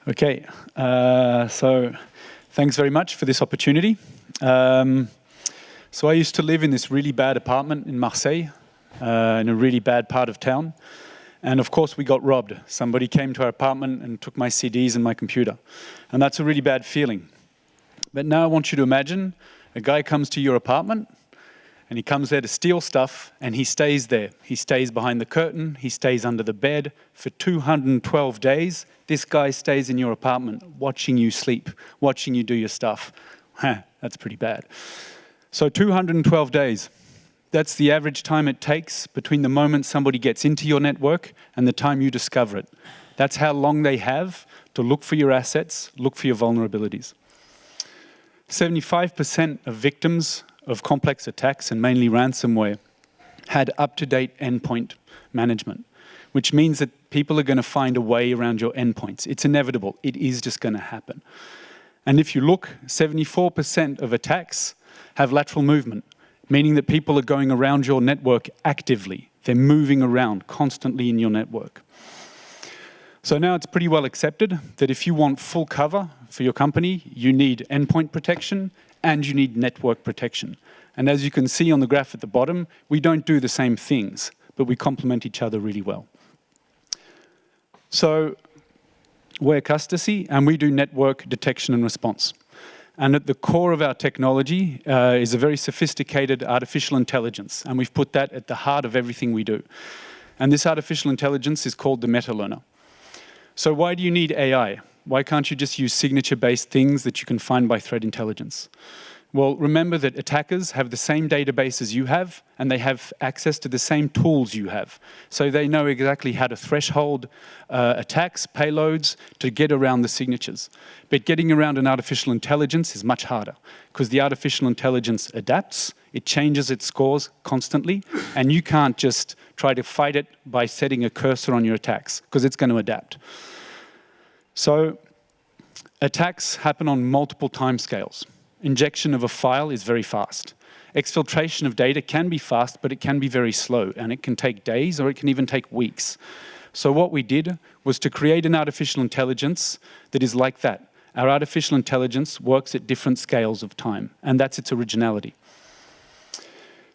Okay, so thanks very much for this opportunity. So I used to live in this really bad apartment in Marseille, in a really bad part of town. And of course we got robbed. Somebody came to our apartment and took my CDs and my computer. And that's a really bad feeling. But now I want you to imagine a guy comes to your apartment and he comes there to steal stuff and he stays there. He stays behind the curtain, he stays under the bed for 212 days. This guy stays in your apartment watching you sleep, watching you do your stuff. That's pretty bad. So 212 days. That's the average time it takes between the moment somebody gets into your network and the time you discover it. That's how long they have to look for your assets, look for your vulnerabilities. 75% of victims of complex attacks, and mainly ransomware, had up-to-date endpoint management, which means that people are going to find a way around your endpoints. It's inevitable. It is just going to happen. And if you look, 74% of attacks have lateral movement, meaning that people are going around your network actively. They're moving around constantly in your network. So now it's pretty well accepted that if you want full cover for your company, you need endpoint protection and you need network protection. And as you can see on the graph at the bottom, we don't do the same things, but we complement each other really well. So we're Custocy, and we do network detection and response. And at the core of our technology is a very sophisticated artificial intelligence, and we've put that at the heart of everything we do. And this artificial intelligence is called the meta-learner. So why do you need AI? Why can't you just use signature-based things that you can find by threat intelligence? Well, remember that attackers have the same database as you have, and they have access to the same tools you have. So they know exactly how to threshold attacks, payloads, to get around the signatures. But getting around an artificial intelligence is much harder, because the artificial intelligence adapts, it changes its scores constantly, and you can't just try to fight it by setting a cursor on your attacks, because it's going to adapt. So attacks happen on multiple timescales. Injection of a file is very fast. Exfiltration of data can be fast, but it can be very slow, and it can take days or it can even take weeks. So what we did was to create an artificial intelligence that is like that. Our artificial intelligence works at different scales of time, and that's its originality.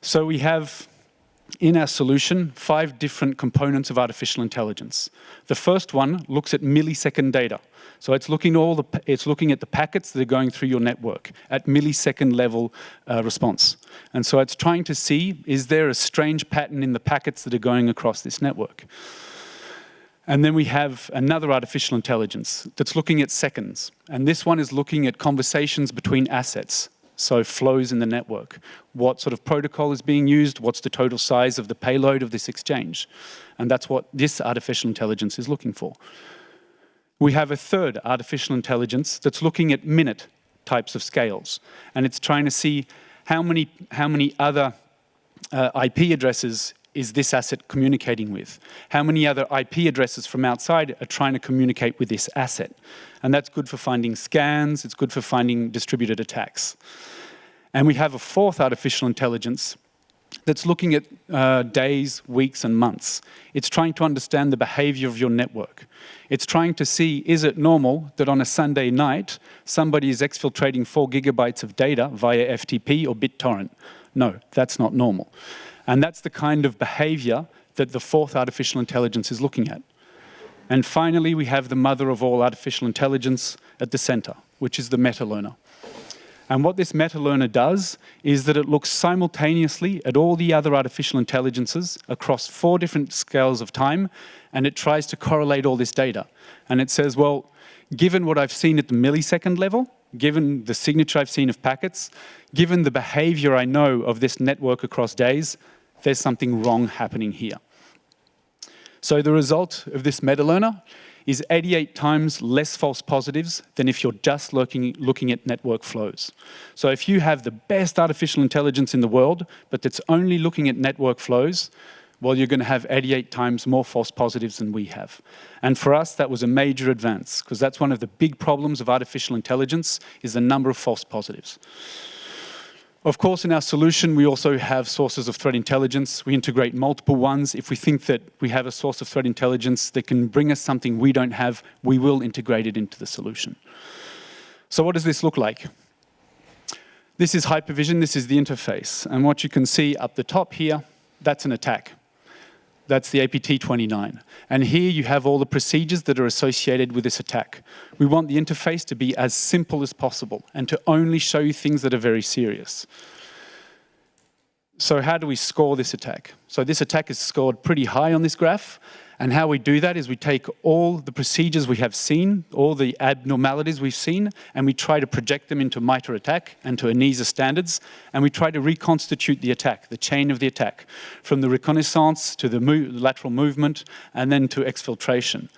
So we have in our solution 5 different components of artificial intelligence. The first one looks at millisecond data. So it's looking at the packets that are going through your network at millisecond level response. And so it's trying to see, is there a strange pattern in the packets that are going across this network? And then we have another artificial intelligence that's looking at seconds. And this one is looking at conversations between assets. So flows in the network. What sort of protocol is being used? What's the total size of the payload of this exchange? And that's what this artificial intelligence is looking for. We have a third artificial intelligence that's looking at minute types of scales. And it's trying to see how many other IP addresses is this asset communicating with? How many other IP addresses from outside are trying to communicate with this asset? And that's good for finding scans, it's good for finding distributed attacks. And we have a fourth artificial intelligence that's looking at days, weeks, and months. It's trying to understand the behavior of your network. It's trying to see, is it normal that on a Sunday night, somebody is exfiltrating 4 gigabytes of data via FTP or BitTorrent? No, that's not normal. And that's the kind of behavior that the fourth artificial intelligence is looking at. And finally, we have the mother of all artificial intelligence at the center, which is the meta-learner. And what this meta-learner does is that it looks simultaneously at all the other artificial intelligences across 4 different scales of time, and it tries to correlate all this data. And it says, well, given what I've seen at the millisecond level, given the signature I've seen of packets, given the behavior I know of this network across days, there's something wrong happening here. So the result of this meta-learner is 88 times less false positives than if you're just looking at network flows. So if you have the best artificial intelligence in the world, but it's only looking at network flows, well, you're going to have 88 times more false positives than we have. And for us, that was a major advance, because that's one of the big problems of artificial intelligence, is the number of false positives. Of course, in our solution, we also have sources of threat intelligence. We integrate multiple ones. If we think that we have a source of threat intelligence that can bring us something we don't have, we will integrate it into the solution. So what does this look like? This is hypervision, this is the interface. And what you can see up the top here, that's an attack. That's the APT29. And here you have all the procedures that are associated with this attack. We want the interface to be as simple as possible and to only show you things that are very serious. So how do we score this attack? So this attack is scored pretty high on this graph. And how we do that is we take all the procedures we have seen, all the abnormalities we've seen, and we try to project them into MITRE ATT&CK and to ANISA standards, and we try to reconstitute the attack, the chain of the attack, from the reconnaissance to the lateral movement, and then to exfiltration.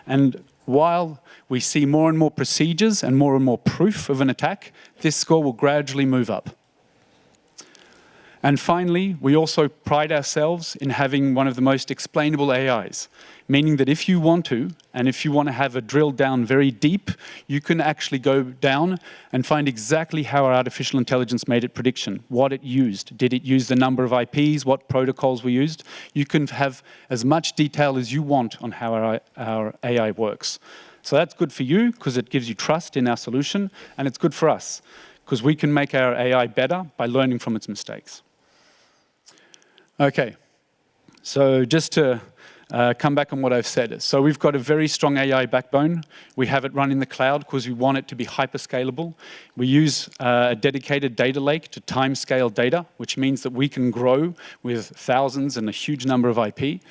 And while we see more and more procedures and more proof of an attack, this score will gradually move up. And finally, we also pride ourselves in having one of the most explainable AIs, meaning that if you want to, and if you want to have a drill down very deep, you can actually go down and find exactly how our artificial intelligence made its prediction, what it used. Did it use the number of IPs, what protocols were used? You can have as much detail as you want on how our AI works. So that's good for you, because it gives you trust in our solution, and it's good for us, because we can make our AI better by learning from its mistakes. Okay, so just to come back on what I've said. So we've got a very strong AI backbone. We have it run in the cloud because we want it to be hyperscalable. We use a dedicated data lake to timescale data, which means that we can grow with thousands and a huge number of IP.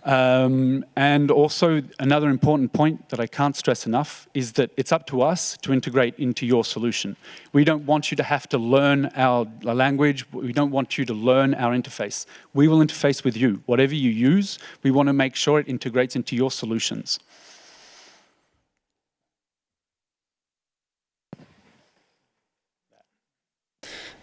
And also, another important point that I can't stress enough is that it's up to us to integrate into your solution. We don't want you to have to learn our language. We don't want you to learn our interface. We will interface with you. Whatever you use, we want to make sure it integrates into your solutions.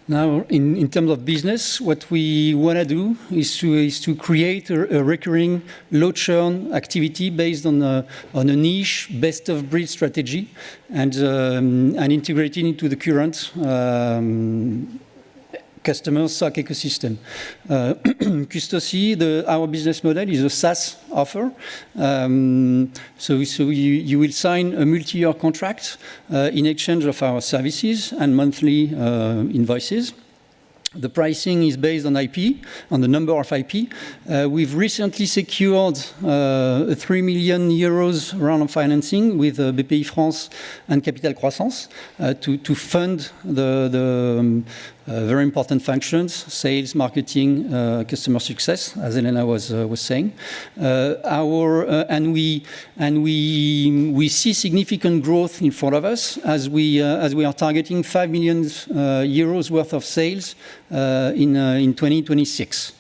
Now, in terms of business, what we want to do is to create a recurring low churn activity based on a niche best of breed strategy and integrate it into the current customer SOC ecosystem. Custocy, our business model is a SaaS offer. So you will sign a multi-year contract in exchange of our services and monthly invoices. The pricing is based on IP, on the number of IP. We've recently secured a 3 million euros round of financing with BPI France and Capital Croissance to fund the very important functions: sales, marketing, customer success, as Elena was saying. And we see significant growth in front of us as we are targeting 5 million euros worth of sales in 2026.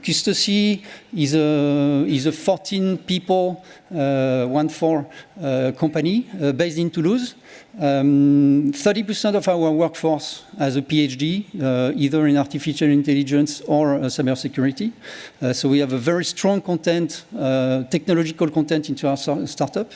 Custocy is a 14 people, 1-4 company based in Toulouse. 30% of our workforce has a PhD, either in artificial intelligence or cybersecurity. So we have a very strong content, technological content into our startup.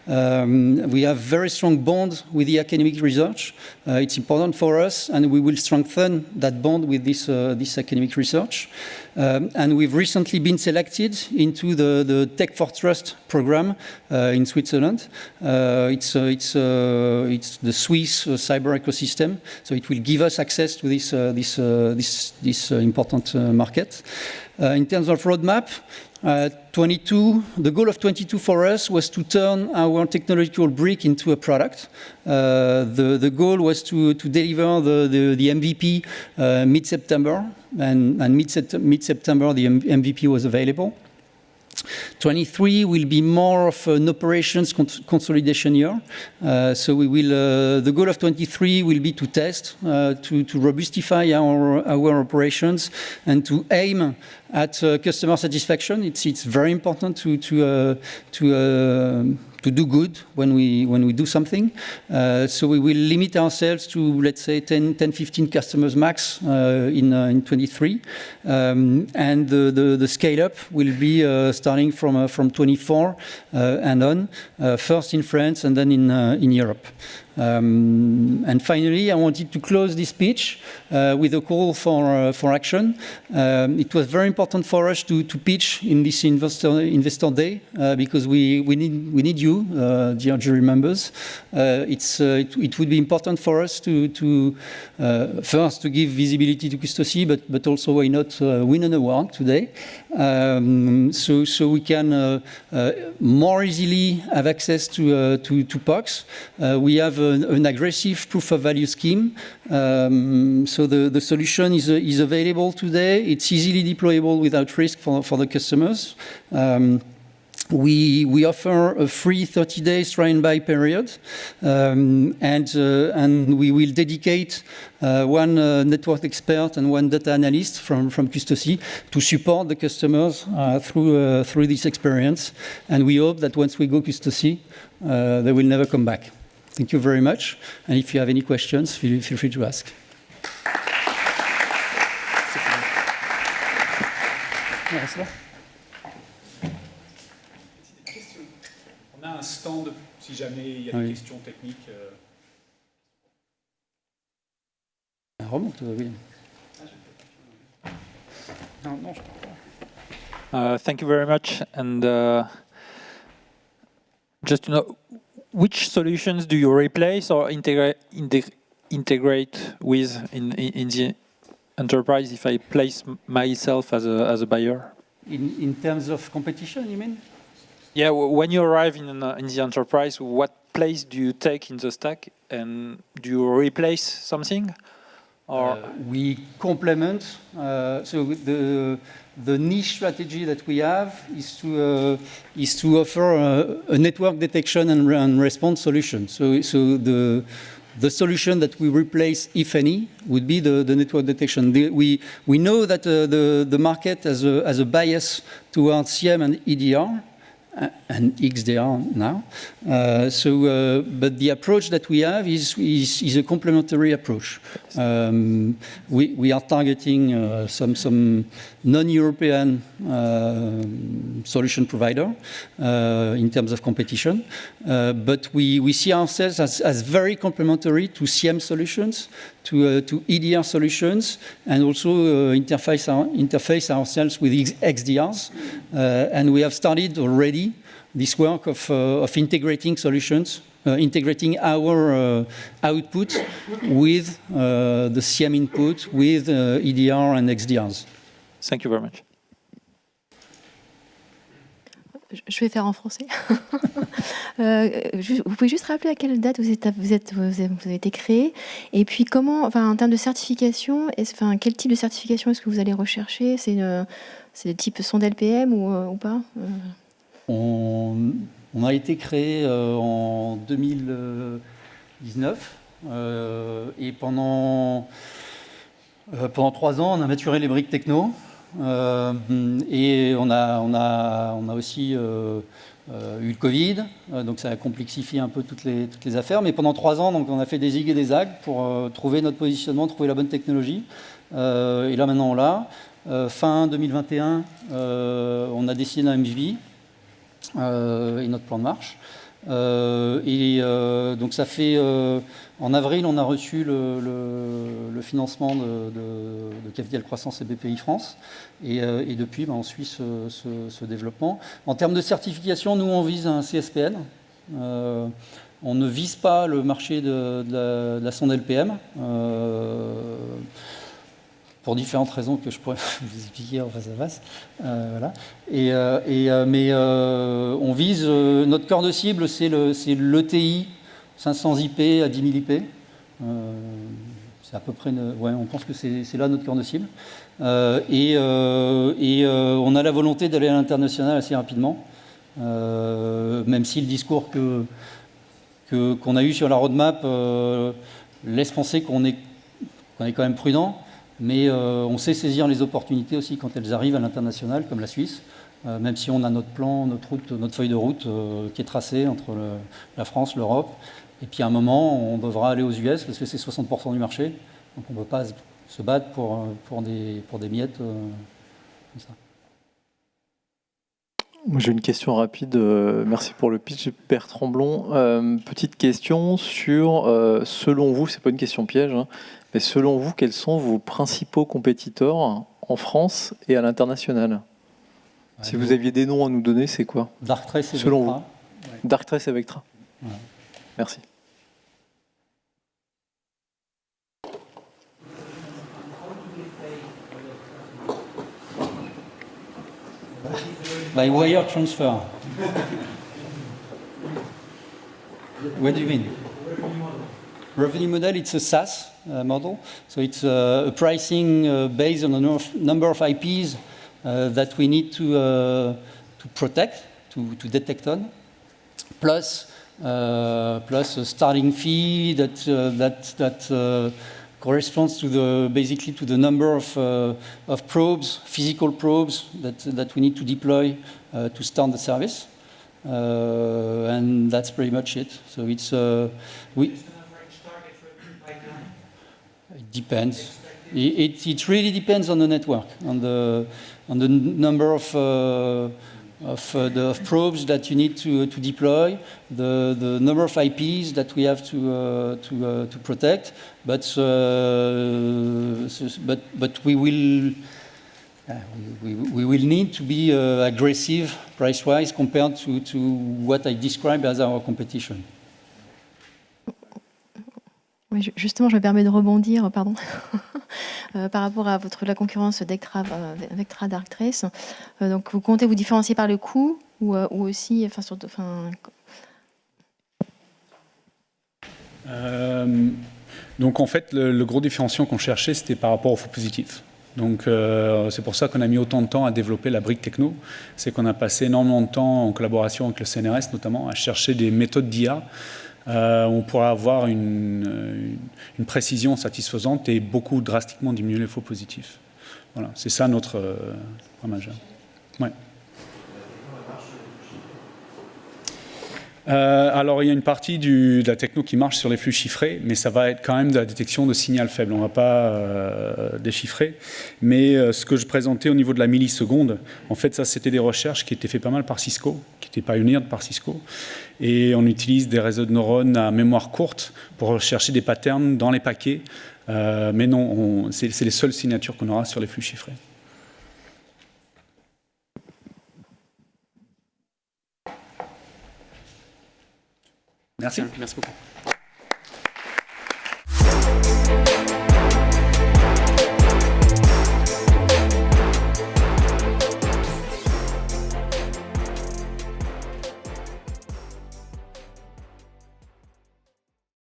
We have very strong bond with the academic research. It's important for us, and we will strengthen that bond with this academic research. And we've recently been selected into the Tech for Trust program in Switzerland. It's the Swiss cyber ecosystem, so it will give us access to this important market. In terms of roadmap, the goal of 22 for us was to turn our technological brick into a product. The goal was to deliver the MVP mid-September, and mid-September the MVP was available. 23 will be more of an operations consolidation year. So we will. The goal of 23 will be to test, to robustify our operations, and to aim at customer satisfaction. It's very important to do good when we do something. So we will limit ourselves to, let's say, 10-15 customers max in 23. And the scale up will be starting from 24 and on, first in France and then in Europe. And finally, I wanted to close this speech with a call for action. It was very important for us to pitch in this investor day because we need you, dear jury members. It would be important for us to first to give visibility to Custocy, but also why not win an award today, so we can more easily have access to POCs. We have an aggressive proof of value scheme, so the solution is available today. It's easily deployable without risk for the customers. We offer a free 30 days try and buy period, and we will dedicate one network expert and one data analyst from Custocy to support the customers through this experience. And we hope that once we go Custocy, they will never come back. Thank you very much. And if you have any questions, feel free to ask. On a un stand si jamais il y a des questions techniques. Remonte, William. Non, je parle pas. Thank you very much. And just to know, which solutions do you replace or integrate with in the enterprise if I place myself as a buyer? In terms of competition, you mean? Yeah, when you arrive in the enterprise, what place do you take in the stack, and do you replace something? Or we complement. So the niche strategy that we have is to offer a network detection and response solution. So the solution that we replace, if any, would be the network detection. We know that the market has a bias towards CM and EDR. And XDR now. But the approach that we have is a complementary approach. We are targeting some non-European solution provider in terms of competition, but we see ourselves as very complementary to CM solutions, to EDR solutions, and also interface ourselves with XDRs. And we have started already this work of integrating solutions, integrating our output with the CM input, with EDR and XDRs. Thank you very much. Je vais faire en français. Vous pouvez juste rappeler à quelle date vous avez été créé, et puis comment, enfin, en termes de certification, quel type de certification est-ce que vous allez rechercher? C'est de type sonde LPM ou pas? On a été créé en 2019 et pendant 3 ans, on a maturé les briques techno. Et on a aussi eu le Covid, donc ça a complexifié un peu toutes les affaires. Mais pendant 3 ans, donc, on a fait des zigs et des zags pour trouver notre positionnement, trouver la bonne technologie. Et là maintenant on l'a. Fin 2021, on a décidé d'un MVP et notre plan de marche. Donc ça fait en avril, on a reçu le financement de Capital Croissance et BPI France, et depuis on suit ce développement. En termes de certification, nous on vise un CSPN. On ne vise pas le marché de la sonde LPM. Pour différentes raisons que je pourrais vous expliquer en face à face. Voilà. Mais on vise, notre cœur de cible, c'est l'ETI 500 IP à 10 000 IP. C'est à peu près, on pense que c'est là notre cœur de cible. On a la volonté d'aller à l'international assez rapidement, même si le discours qu'on a eu sur la roadmap laisse penser qu'on est quand même prudent. Mais on sait saisir les opportunités aussi quand elles arrivent à l'international, comme la Suisse, même si on a notre plan, notre feuille de route qui est tracée entre la France, l'Europe. Et puis à un moment, on devra aller aux US parce que c'est 60% du marché. Donc on ne peut pas se battre pour des miettes comme ça. Moi, j'ai une question rapide. Merci pour le pitch, Bertrand Blond. Petite question sur, selon vous, c'est pas une question piège, hein, mais selon vous, quels sont vos principaux compétiteurs en France et à l'international? Si vous aviez des noms à nous donner, c'est quoi? Darktrace et selon Vectra. vous. Darktrace et Vectra. Ouais. Merci. By wire transfer. What do you mean? Revenue model, it's a SaaS model. So it's a pricing based on a number of IPs that we need to protect, to detect on, plus a starting fee that corresponds to basically to the number of probes, physical probes that we need to deploy to start the service, and that's pretty much it. So it's it depends. It really depends on the network, on the number of probes that you need to deploy, the number of IPs that we have to protect, but we will need to be aggressive price-wise compared to what I describe as our competition. Oui, justement, je me permets de rebondir, pardon, par rapport à la concurrence Vectra Darktrace. Donc, vous comptez vous différencier par le coût ou aussi, Donc en fait, le gros différenciant qu'on cherchait, c'était par rapport au faux positif. Donc c'est pour ça qu'on a mis autant de temps à développer la brique techno. C'est qu'on a passé énormément de temps en collaboration avec le CNRS notamment à chercher des méthodes d'IA on pourra avoir une précision satisfaisante et drastiquement diminuer les faux positifs. Voilà, c'est ça notre point majeur. Ouais. Alors, il y a une partie de la techno qui marche sur les flux chiffrés, mais ça va être quand même de la détection de signal faible. On ne va pas déchiffrer. Mais ce que je présentais au niveau de la milliseconde, en fait, ça, c'était des recherches qui étaient faites pas mal par Cisco, qui étaient pioneered par Cisco. Et on utilise des réseaux de neurones à mémoire courte pour rechercher des patterns dans les paquets. Mais non, c'est les seules signatures qu'on aura sur les flux chiffrés. Merci. Merci beaucoup.